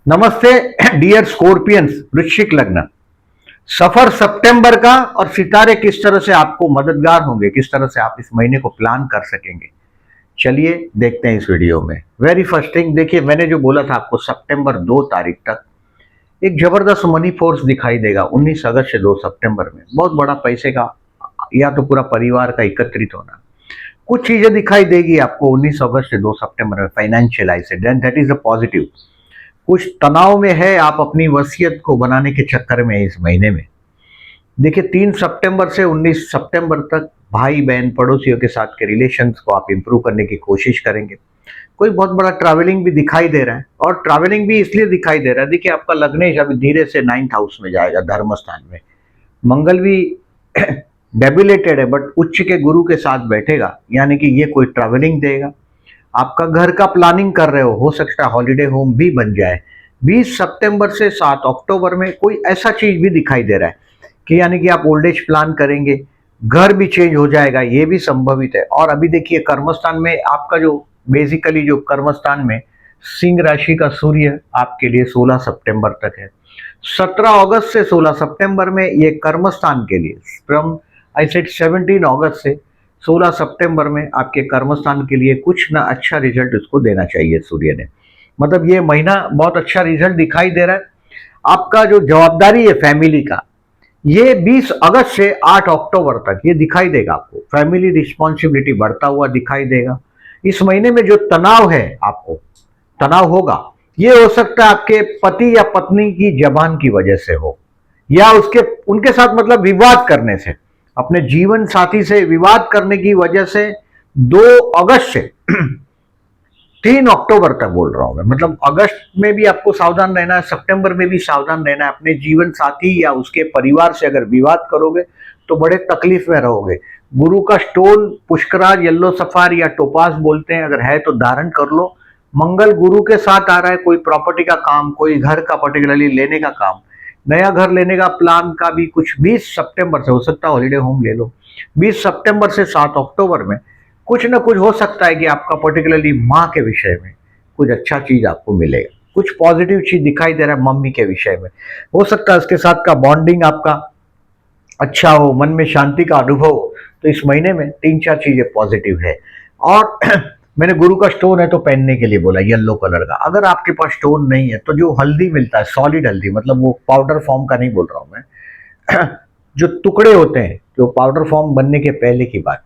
नमस्ते dear Scorpions, वृश्चिक लग्न। सफर सितंबर का और सितारे किस तरह से आपको मददगार होंगे, किस तरह से आप इस महीने को प्लान कर सकेंगे, चलिए देखते हैं इस वीडियो में। वेरी फर्स्ट थिंग, देखिए मैंने जो बोला था आपको सितंबर 2 तारीख तक एक जबरदस्त मनी फोर्स दिखाई देगा। 19 अगस्त से 2 सितंबर में बहुत बड़ा पैसे का या तो पूरा परिवार का एकत्रित होना, कुछ चीजें दिखाई देगी आपको 19 अगस्त से 2 सितंबर में फाइनेंशियल आई से। Then that is a positive. कुछ तनाव में है आप अपनी वसीयत को बनाने के चक्कर में इस महीने में। देखिए 3 सितंबर से 19 सितंबर तक भाई बहन पड़ोसियों के साथ के रिलेशंस को आप इंप्रूव करने की कोशिश करेंगे। कोई बहुत बड़ा ट्रैवलिंग भी दिखाई दे रहा है, और ट्रैवलिंग भी इसलिए दिखाई दे रहा है, देखिए आपका लग्नेश अभी धीरे से 9th हाउस में जाएगा, धर्म स्थान में। मंगल भी डेबिलेटेड है बट उच्च के गुरु के साथ बैठेगा, यानी कि ये कोई ट्रैवलिंग देगा। आपका घर का प्लानिंग कर रहे हो सकता है हॉलिडे होम भी बन जाए। 20 सितंबर से 7 अक्टूबर में कोई ऐसा चीज भी दिखाई दे रहा है कि यानी कि आप ओल्ड एज प्लान करेंगे, घर भी चेंज हो जाएगा, ये भी संभवित है। और अभी देखिए कर्मस्थान में आपका जो बेसिकली जो कर्मस्थान में सिंह राशि का सूर्य आपके लिए 16 सितंबर तक है। 17 अगस्त से 16 सितंबर में ये कर्मस्थान के लिए फ्रॉम आई सेड 17 अगस्त से 16 सितंबर में आपके कर्मस्थान के लिए कुछ ना अच्छा रिजल्ट उसको देना चाहिए सूर्य ने। मतलब ये महीना बहुत अच्छा रिजल्ट दिखाई दे रहा है। आपका जो जवाबदारी है फैमिली का, ये 20 अगस्त से 8 अक्टूबर तक ये दिखाई देगा आपको। फैमिली रिस्पॉन्सिबिलिटी बढ़ता हुआ दिखाई देगा। इस महीने में जो तनाव है, आपको तनाव होगा, ये हो सकता है आपके पति या पत्नी की जबान की वजह से हो, या उसके उनके साथ मतलब विवाद करने से, अपने जीवन साथी से विवाद करने की वजह से। 2 अगस्त से 3 अक्टूबर तक बोल रहा हूं मैं, मतलब अगस्त में भी आपको सावधान रहना है, सितंबर में भी सावधान रहना है। अपने जीवन साथी या उसके परिवार से अगर विवाद करोगे तो बड़े तकलीफ में रहोगे। गुरु का स्टोन पुष्कराज, येलो सफार या टोपास बोलते हैं, अगर है तो धारण कर लो। मंगल गुरु के साथ आ रहा है, कोई प्रॉपर्टी का काम, कोई घर का पर्टिकुलरली लेने का काम, नया घर लेने का प्लान का भी कुछ 20 सितंबर से हो सकता है हॉलिडे होम ले लो। 20 सितंबर से 7 अक्टूबर में कुछ ना कुछ हो सकता है कि आपका पर्टिकुलरली माँ के विषय में कुछ अच्छा चीज आपको मिलेगा, कुछ पॉजिटिव चीज दिखाई दे रहा है मम्मी के विषय में। हो सकता है उसके साथ का बॉन्डिंग आपका अच्छा हो, मन में शांति का अनुभव हो। तो इस महीने में 3-4 चीजें पॉजिटिव है। और मैंने गुरु का स्टोन है तो पहनने के लिए बोला येलो कलर का। अगर आपके पास स्टोन नहीं है तो जो हल्दी मिलता है, सॉलिड हल्दी, मतलब वो पाउडर फॉर्म का नहीं बोल रहा हूं मैं, जो टुकड़े होते हैं, जो पाउडर फॉर्म बनने के पहले की बात,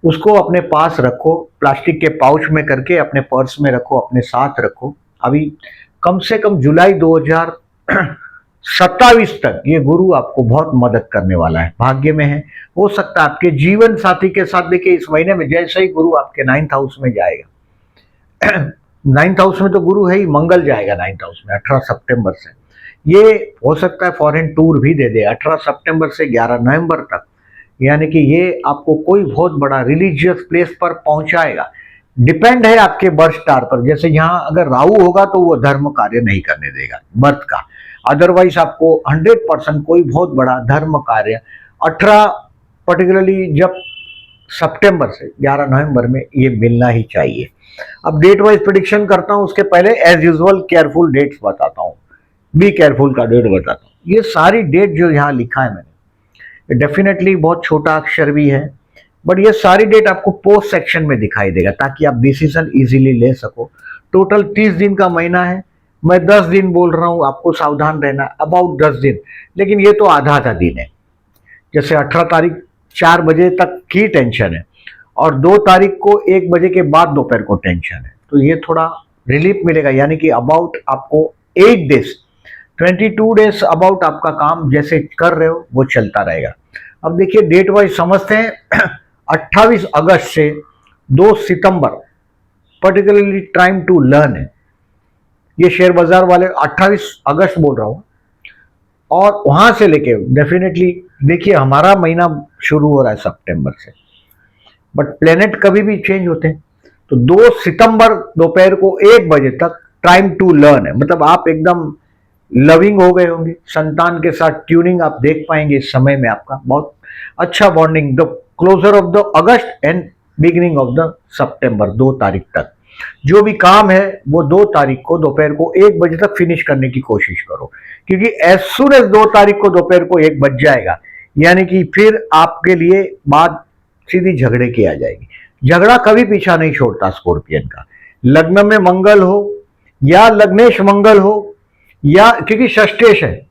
उसको अपने पास रखो, प्लास्टिक के पाउच में करके अपने पर्स में रखो, अपने साथ रखो। अभी कम से कम जुलाई 2027 तक ये गुरु आपको बहुत मदद करने वाला है, भाग्य में है। हो सकता है आपके जीवन साथी के साथ, देखिए इस महीने में जैसे ही गुरु आपके 9th हाउस में जाएगा, 9th हाउस में तो गुरु है ही, मंगल जाएगा 9th हाउस में 18 सितंबर से। ये हो सकता है फॉरेन टूर भी दे दे 18 सितंबर से 11 नवंबर तक, यानी कि ये आपको कोई बहुत बड़ा रिलीजियस प्लेस पर पहुंचाएगा। डिपेंड है आपके बर्थ स्टार पर, जैसे यहाँ अगर राहु होगा तो वो धर्म कार्य नहीं करने देगा बर्थ का, अदरवाइज आपको 100% कोई बहुत बड़ा धर्म कार्य 18 पर्टिकुलरली जब सितंबर से 11 नवंबर में ये मिलना ही चाहिए। अब डेट वाइज प्रिडिक्शन करता हूं, उसके पहले एज यूजुअल केयरफुल डेट्स बताता हूं, बी केयरफुल का डेट बताता हूं। ये सारी डेट जो यहाँ लिखा है मैंने, डेफिनेटली बहुत छोटा अक्षर भी है, बट ये सारी डेट आपको पोस्ट सेक्शन में दिखाई देगा ताकि आप डिसीजन इजीली ले सको। टोटल 30 दिन का महीना है, मैं 10 दिन बोल रहा हूं, आपको सावधान रहना, अबाउट 10 दिन, लेकिन ये तो आधा आधा दिन है। जैसे 18 तारीख 4 बजे तक की टेंशन है, और 2 तारीख को 1 बजे के बाद दोपहर को टेंशन है, तो ये थोड़ा रिलीफ मिलेगा, यानी कि अबाउट आपको 8 डेज 22 डेज अबाउट आपका काम जैसे कर रहे हो वो चलता रहेगा। अब देखिए डेट वाइज समझते हैं। 28 अगस्त से 2 सितंबर पर्टिकुलरली टाइम टू लर्न है। ये शेयर बाजार वाले 28 अगस्त बोल रहा हूं, और वहां से लेके डेफिनेटली देखिए हमारा महीना शुरू हो रहा है सितंबर से, बट प्लेनेट कभी भी चेंज होते हैं। तो 2 सितंबर दोपहर को 1 बजे तक टाइम टू लर्न है, मतलब आप एकदम लविंग हो गए होंगे, संतान के साथ ट्यूनिंग आप देख पाएंगे इस समय में, आपका बहुत अच्छा bonding the closure of the August end beginning of the September 2 तारीख तक। जो भी काम है वो 2 तारीख को दोपहर को 1 बजे तक फिनिश करने की कोशिश करो, क्योंकि एज सुन एज 2 तारीख को दोपहर को 1 बज जाएगा, यानी कि फिर आपके लिए बात सीधी झगड़े की आ जाएगी। झगड़ा कभी पीछा नहीं छोड़ता स्कॉर्पियन का। लग्न में मंगल हो या लग्नेश मंगल हो, या क्योंकि षष्टेश है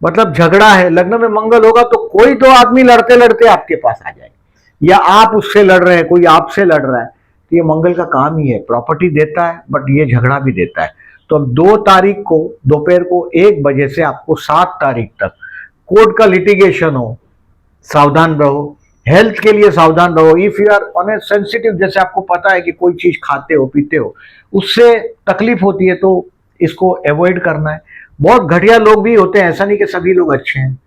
मतलब झगड़ा है, लग्न में मंगल होगा तो कोई तो आदमी लड़ते लड़ते आपके पास आ जाएगा, या आप उससे लड़ रहे हैं, कोई आपसे लड़ रहा है। तो ये मंगल का काम ही है, प्रॉपर्टी देता है बट ये झगड़ा भी देता है। तो अब 2 तारीख को दोपहर को 1 बजे से आपको 7 तारीख तक कोर्ट का लिटिगेशन हो, सावधान रहो। हेल्थ के लिए सावधान रहो। If you are on a sensitive, जैसे आपको पता है कि कोई चीज खाते हो पीते हो उससे तकलीफ होती है, तो इसको अवॉइड करना है। बहुत घटिया लोग भी होते हैं, ऐसा नहीं कि सभी लोग अच्छे हैं।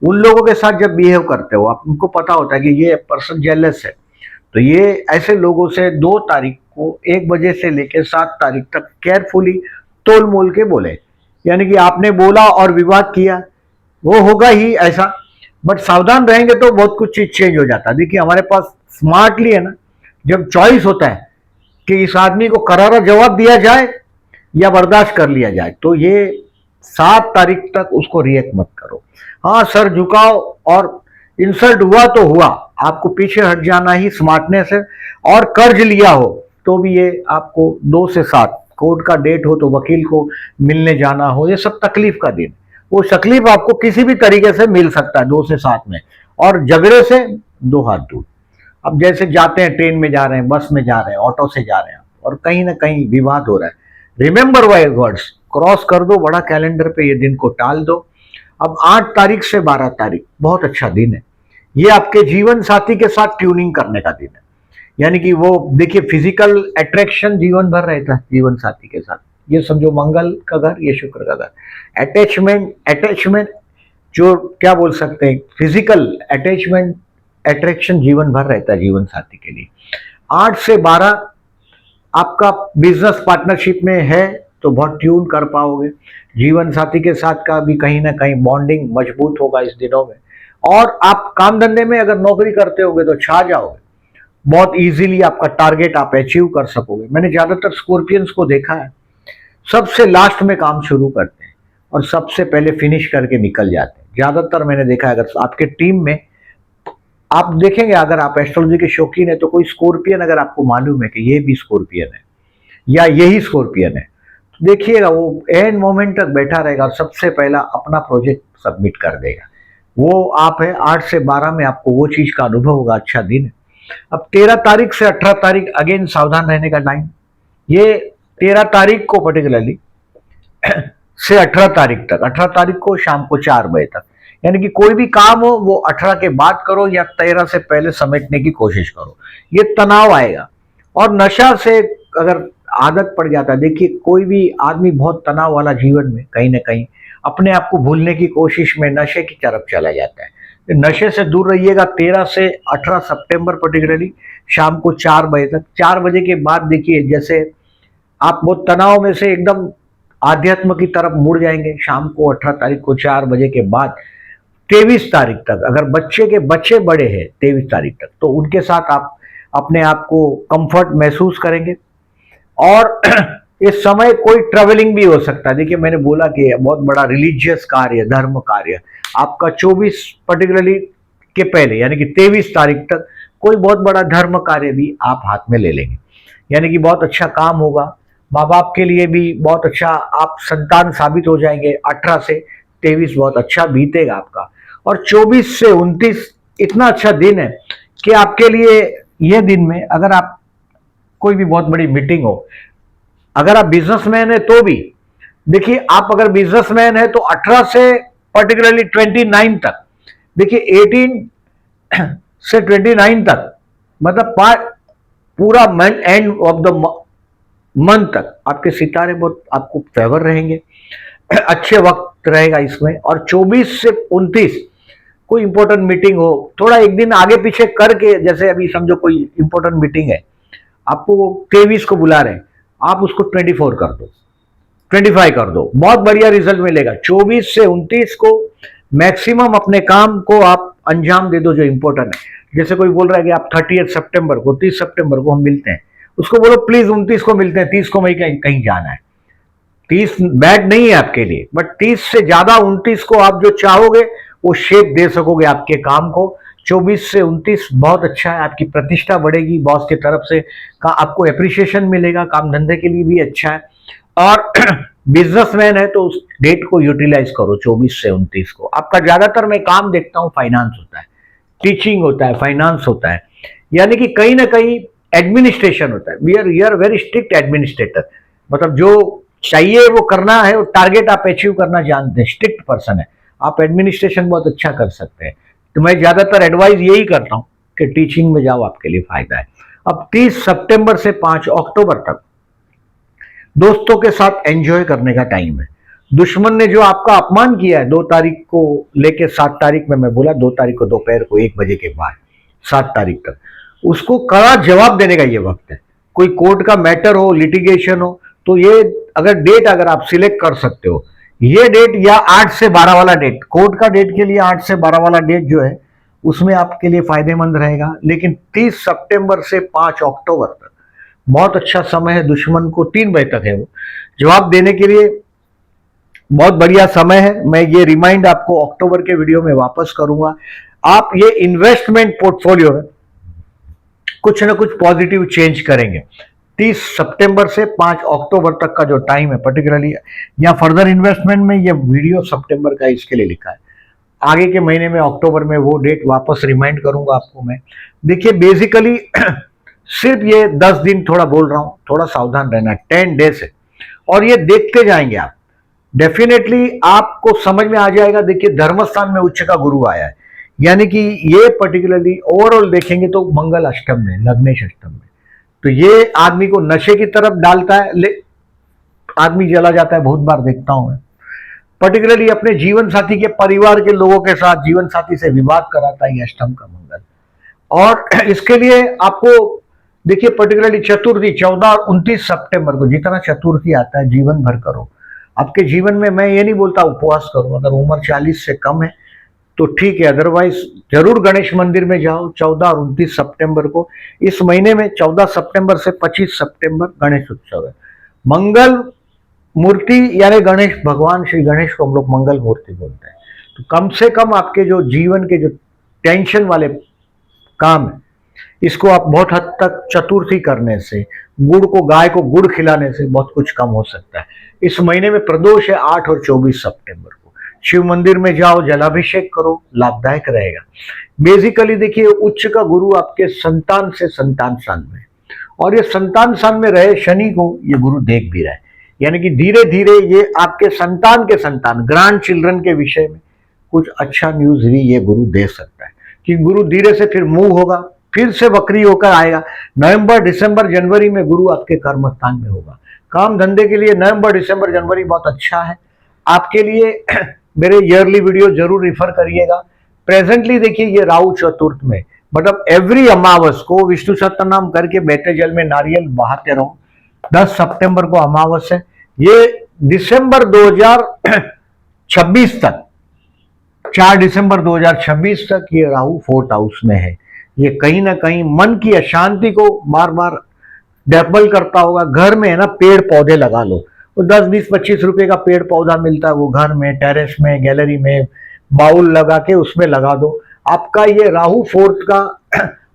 उन लोगों के साथ जब बिहेव करते हो आप, उनको पता होता है कि ये पर्सन जेलस है, तो ये ऐसे लोगों से 2 तारीख को 1 बजे से लेकर 7 तारीख तक केयरफुली तोल मोल के बोले। यानी कि आपने बोला और विवाद किया, वो होगा ही ऐसा, बट सावधान रहेंगे तो बहुत कुछ चीज चेंज हो जाता है। देखिए हमारे पास स्मार्टली है ना, जब चॉइस होता है कि इस आदमी को करारा जवाब दिया जाए या बर्दाश्त कर लिया जाए, तो ये 7 तारीख तक उसको रिएक्ट मत करो। हाँ, सर झुकाओ और इंसल्ट हुआ तो हुआ, आपको पीछे हट जाना ही स्मार्टनेस है। और कर्ज लिया हो तो भी ये आपको 2 से 7 कोर्ट का डेट हो तो वकील को मिलने जाना हो, ये सब तकलीफ का दिन। वो तकलीफ आपको किसी भी तरीके से मिल सकता है 2 से 7 में, और झगड़े से 2 हाथ दूर। अब जैसे जाते हैं, ट्रेन में जा रहे हैं, बस में जा रहे हैं, ऑटो से जा रहे हैं और कहीं ना कहीं विवाद हो रहा है, रिमेंबर माय वर्ड्स, क्रॉस कर दो, बड़ा कैलेंडर पे ये दिन को टाल दो। अब 8 तारीख से 12 तारीख बहुत अच्छा दिन है। ये आपके जीवन साथी के साथ ट्यूनिंग करने का दिन है। यानी कि वो देखिए, फिजिकल अट्रैक्शन जीवन भर रहता है जीवन साथी के साथ। ये समझो मंगल का घर, ये शुक्र का घर। अटैचमेंट जो क्या बोल सकते हैं, फिजिकल अटैचमेंट अट्रैक्शन जीवन भर रहता है जीवन साथी के लिए। 8 से 12 आपका बिजनेस पार्टनरशिप में है तो बहुत ट्यून कर पाओगे। जीवन साथी के साथ का भी कहीं ना कहीं बॉन्डिंग मजबूत होगा इस दिनों में। और आप काम धंधे में अगर नौकरी करते होगे तो छा जाओगे, बहुत इजीली आपका टारगेट आप अचीव कर सकोगे। मैंने ज्यादातर स्कॉर्पियंस को देखा है, सबसे लास्ट में काम शुरू करते हैं और सबसे पहले फिनिश करके निकल जाते हैं। ज्यादातर मैंने देखा है, अगर आपके टीम में आप देखेंगे, अगर आप एस्ट्रोलॉजी के शौकीन है तो कोई स्कॉर्पियन अगर आपको मालूम है कि ये भी स्कॉर्पियन है या यही स्कॉर्पियन है, तो देखिएगा वो एंड मोमेंट तक बैठा रहेगा और सबसे पहला अपना प्रोजेक्ट सबमिट कर देगा। वो आप है 8 से 12 में आपको वो चीज का अनुभव होगा। अच्छा दिन है। अब 13 तारीख से 18 तारीख अगेन सावधान रहने का टाइम। ये 13 तारीख को पर्टिकुलरली से 18 तारीख तक, 18 तारीख को शाम को 4 बजे तक, यानी कि कोई भी काम हो वो 18 के बाद करो या 13 से पहले समेटने की कोशिश करो। ये तनाव आएगा। और नशा से अगर आदत पड़ जाता है, देखिए कोई भी आदमी बहुत तनाव वाला जीवन में कहीं ना कहीं अपने आप को भूलने की कोशिश में नशे की तरफ चला जाता है। नशे से दूर रहिएगा। 13 से 18 सितंबर पर्टिकुलरली शाम को 4 बजे तक। 4 बजे के बाद देखिए, जैसे आप वो तनाव में से एकदम आध्यात्म की तरफ मुड़ जाएंगे। शाम को 18 तारीख को 4 बजे के बाद 23 तारीख तक, अगर बच्चे बड़े हैं 23 तारीख तक, तो उनके साथ आप अपने आप को कंफर्ट महसूस करेंगे। और इस समय कोई ट्रेवलिंग भी हो सकता है। देखिए मैंने बोला कि बहुत बड़ा रिलीजियस कार्य, धर्म कार्य आपका 24 पर्टिकुलरली के पहले यानी कि 23 तारीख तक कोई बहुत बड़ा धर्म कार्य भी आप हाथ में ले लेंगे। यानी कि बहुत अच्छा काम होगा। माँ बाप के लिए भी बहुत अच्छा, आप संतान साबित हो जाएंगे। 18 से 23 बहुत अच्छा बीतेगा आपका। और 24 से 29 इतना अच्छा दिन है कि आपके लिए यह दिन में अगर आप कोई भी बहुत बड़ी मीटिंग हो, अगर आप बिजनेसमैन है तो भी देखिए, आप अगर बिजनेसमैन है तो 18 से पर्टिकुलरली 29 तक, देखिए 18 से 29 तक मतलब पूरा एंड ऑफ द मंथ तक आपके सितारे बहुत आपको फेवर रहेंगे। अच्छे वक्त रहेगा इसमें। और 24 से 29 कोई इंपॉर्टेंट मीटिंग हो, थोड़ा एक दिन आगे पीछे करके, जैसे अभी समझो कोई इंपॉर्टेंट मीटिंग है, आपको 23 को बुला रहे हैं, आप उसको 24 कर दो, 25 कर दो, बहुत बढ़िया रिजल्ट मिलेगा। 24 से 29 को मैक्सिमम अपने काम को आप अंजाम दे दो जो इंपॉर्टेंट है। जैसे कोई बोल रहा है कि आप 30 सितंबर को, 30 सितंबर को हम मिलते हैं, उसको बोलो प्लीज 29 को मिलते हैं, 30 को वही कहीं कहीं जाना है। 30 बैड नहीं है आपके लिए, बट 30 से ज्यादा 29 को आप जो चाहोगे वो शेप दे सकोगे आपके काम को। 24 से 29 बहुत अच्छा है, आपकी प्रतिष्ठा बढ़ेगी, बॉस की तरफ से का आपको एप्रिसिएशन मिलेगा, काम धंधे के लिए भी अच्छा है। और बिजनेसमैन है तो उस डेट को यूटिलाइज करो 24 से 29 को। आपका ज्यादातर मैं काम देखता हूं फाइनेंस होता है, टीचिंग होता है, फाइनेंस होता है, यानी कि कहीं ना कहीं एडमिनिस्ट्रेशन होता है। We are very strict administrator, मतलब जो चाहिए वो करना है, वो टारगेट आप अचीव करना जानते हैं, स्ट्रिक्ट पर्सन है आप, एडमिनिस्ट्रेशन बहुत अच्छा कर सकते हैं। तो मैं ज्यादातर एडवाइस यही करता हूं कि टीचिंग में जाओ, आपके लिए फायदा है। अब 30 सितंबर से 5 अक्टूबर तक दोस्तों के साथ एंजॉय करने का टाइम है। दुश्मन ने जो आपका अपमान किया है 2 तारीख को लेके 7 तारीख में, मैं बोला 2 तारीख को दोपहर को 1 बजे के बाद 7 तारीख तक, उसको कड़ा जवाब देने का ये वक्त है। कोई कोर्ट का मैटर हो, लिटिगेशन हो, तो ये अगर डेट अगर आप सिलेक्ट कर सकते हो, ये डेट या 8 से 12 वाला डेट, कोर्ट का डेट के लिए 8 से 12 वाला डेट जो है उसमें आपके लिए फायदेमंद रहेगा। लेकिन 30 सितंबर से 5 अक्टूबर तक बहुत अच्छा समय है। दुश्मन को 3 बजे तक है वो जवाब देने के लिए, बहुत बढ़िया समय है। मैं ये रिमाइंड आपको अक्टूबर के वीडियो में वापस करूंगा। आप ये इन्वेस्टमेंट पोर्टफोलियो में कुछ ना कुछ पॉजिटिव चेंज करेंगे। 30 सितंबर से 5 अक्टूबर तक का जो टाइम है पर्टिकुलरली, या फर्दर इन्वेस्टमेंट में ये वीडियो सितंबर का इसके लिए लिखा है। आगे के महीने में अक्टूबर में वो डेट वापस रिमाइंड करूंगा आपको मैं। देखिए बेसिकली सिर्फ ये 10 दिन थोड़ा बोल रहा हूं, थोड़ा सावधान रहना, 10 डेज है और ये देखते जाएंगे आप, डेफिनेटली आपको समझ में आ जाएगा। देखिए धर्मस्थान में उच्च का गुरु आया है, यानी कि ये पर्टिकुलरली ओवरऑल देखेंगे तो मंगल अष्टम में, लग्नेश अष्टम में, तो ये आदमी को नशे की तरफ डालता है, आदमी चला जाता है, बहुत बार देखता हूं मैं। पर्टिकुलरली अपने जीवन साथी के परिवार के लोगों के साथ जीवन साथी से विवाद कराता है ये अष्टम का मंगल। और इसके लिए आपको देखिए पर्टिकुलरली चतुर्थी 14 और 29 सितंबर को, जितना चतुर्थी आता है जीवन भर करो। आपके जीवन में मैं ये नहीं बोलता उपवास करो, अगर उम्र 40 से कम है तो ठीक है, अदरवाइज जरूर गणेश मंदिर में जाओ 14 और 29 सितंबर को। इस महीने में 14 सितंबर से 25 सितंबर गणेश उत्सव है। मंगल मूर्ति यानी गणेश भगवान श्री गणेश को हम लोग मंगल मूर्ति बोलते हैं। तो कम से कम आपके जो जीवन के जो टेंशन वाले काम है, इसको आप बहुत हद तक चतुर्थी करने से, गुड़ को, गाय को गुड़ खिलाने से बहुत कुछ कम हो सकता है। इस महीने में प्रदोष है 8 और 24 सितंबर को। शिव मंदिर में जाओ, जलाभिषेक करो, लाभदायक रहेगा। बेसिकली देखिए उच्च का गुरु आपके संतान से संतान स्थान में, और ये संतान स्थान में रहे शनि को ये गुरु देख भी रहा है, यानी कि धीरे धीरे ये आपके संतान के संतान, ग्रैंड चिल्ड्रन के विषय में कुछ अच्छा न्यूज भी ये गुरु दे सकता है। कि गुरु धीरे से फिर मूव होगा, फिर से वक्री होकर आएगा। नवंबर, दिसंबर, जनवरी में गुरु आपके कर्म स्थान में होगा। काम धंधे के लिए नवंबर, दिसंबर, जनवरी बहुत अच्छा है आपके लिए। मेरे ईयरली वीडियो जरूर रिफर करिएगा। प्रेजेंटली देखिए ये राहु चतुर्थ में, मतलब एवरी अमावस को विष्णु सहस्त्रनाम करके बहते जल में नारियल बहाते रहो। 10 सितंबर को अमावस है। ये दिसंबर 2026 तक, 4 दिसंबर 2026 तक ये राहु 4th हाउस में है। ये कहीं ना कहीं मन की अशांति को बार बार डबल करता होगा। घर में है ना, पेड़ पौधे लगा लो, वो 10, 20, 25 रुपए का पेड़ पौधा मिलता है, वो घर में, टेरेस में, गैलरी में बाउल लगा के उसमें लगा दो। आपका ये राहु 4th का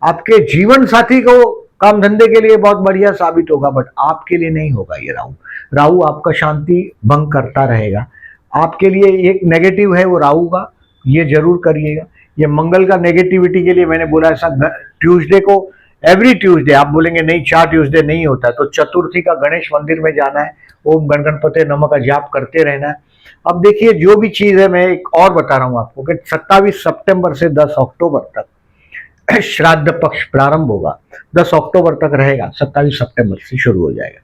आपके जीवन साथी को काम धंधे के लिए बहुत बढ़िया साबित होगा, बट आपके लिए नहीं होगा ये राहु। राहु आपका शांति भंग करता रहेगा। आपके लिए एक नेगेटिव है वो राहु का, ये जरूर करिएगा। ये मंगल का नेगेटिविटी के लिए मैंने बोला ऐसा, ट्यूसडे को, एवरी ट्यूसडे, आप बोलेंगे नहीं 4 ट्यूसडे नहीं होता, तो चतुर्थी का गणेश मंदिर में जाना है, ओम गण गणपते नमः का जाप करते रहना है। अब देखिए जो भी चीज है, मैं एक और बता रहा हूं आपको कि 27 सितंबर से 10 अक्टूबर तक श्राद्ध पक्ष प्रारंभ होगा। 10 अक्टूबर तक रहेगा, 27 सितंबर से शुरू हो जाएगा।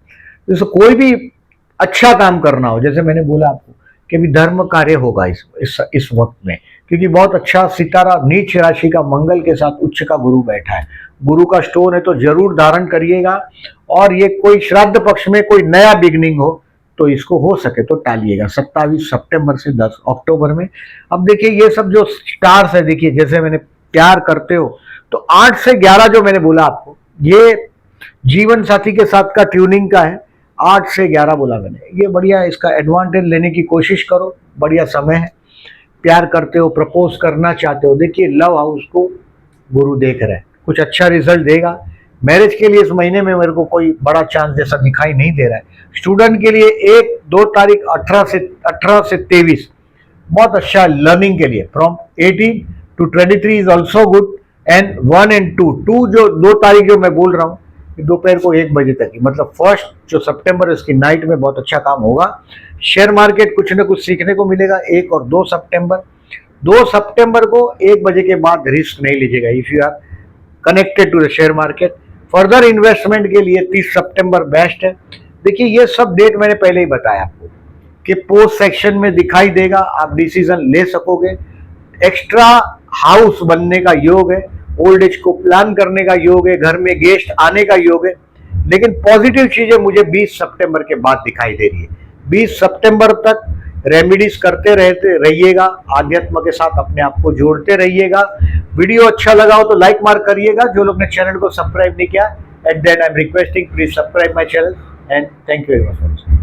जैसे कोई भी अच्छा काम करना हो, जैसे मैंने बोला आपको कि भी धर्म कार्य होगा इस वक्त में, क्योंकि बहुत अच्छा सितारा नीच राशि का मंगल के साथ उच्च का गुरु बैठा है। गुरु का स्टोन है तो जरूर धारण करिएगा। और ये कोई श्राद्ध पक्ष में कोई नया बिगनिंग हो तो इसको हो सके तो टालिएगा 27 सितंबर से 10 अक्टूबर में। अब देखिए ये सब जो स्टार्स है, देखिए जैसे मैंने प्यार करते हो, तो 8 से 11 जो मैंने बोला आपको, ये जीवन साथी के साथ का ट्यूनिंग का है, 8 से 11 बोला मैंने, ये बढ़िया, इसका एडवांटेज लेने की कोशिश करो, बढ़िया समय है। प्यार करते हो, प्रपोज करना चाहते हो, देखिए लव हाउस को गुरु देख रहे हैं, कुछ अच्छा रिजल्ट देगा। मैरिज के लिए इस महीने में मेरे को कोई बड़ा चांस जैसा दिखाई नहीं दे रहा है। स्टूडेंट के लिए 1-2 तारीख 18 से 23 बहुत अच्छा लर्निंग के लिए, from 18 to 23 is also good, and 1 and 2 जो 2 तारीख जो मैं बोल रहा हूँ दोपहर को 1 बजे तक की, मतलब 1 सितंबर इसकी नाइट में बहुत अच्छा काम होगा। शेयर मार्केट कुछ ना कुछ सीखने को मिलेगा। 1 और 2 सितंबर को 1 बजे के बाद रिस्क नहीं लीजिएगा if you are connected to the share market. Further investment के लिए 30 सितंबर बेस्ट है। देखिए ये सब डेट मैंने पहले ही बताया आपको कि पोस्ट सेक्शन में दिखाई देगा, आप डिसीजन ले सकोगे। एक्स्ट्रा हाउस बनने का योग है, ओल्ड एज को प्लान करने का योग है, घर में गेस्ट आने का योग है। लेकिन पॉजिटिव चीजें मुझे 20 सितंबर के बाद दिखाई दे रही है। 20 सितंबर तक रेमेडीज करते रहते रहिएगा, आध्यात्म के साथ अपने आप को जोड़ते रहिएगा। वीडियो अच्छा लगा हो तो लाइक मार्क करिएगा। जो लोग ने चैनल को सब्सक्राइब नहीं किया, at then I am requesting please subscribe my channel and thank you very much.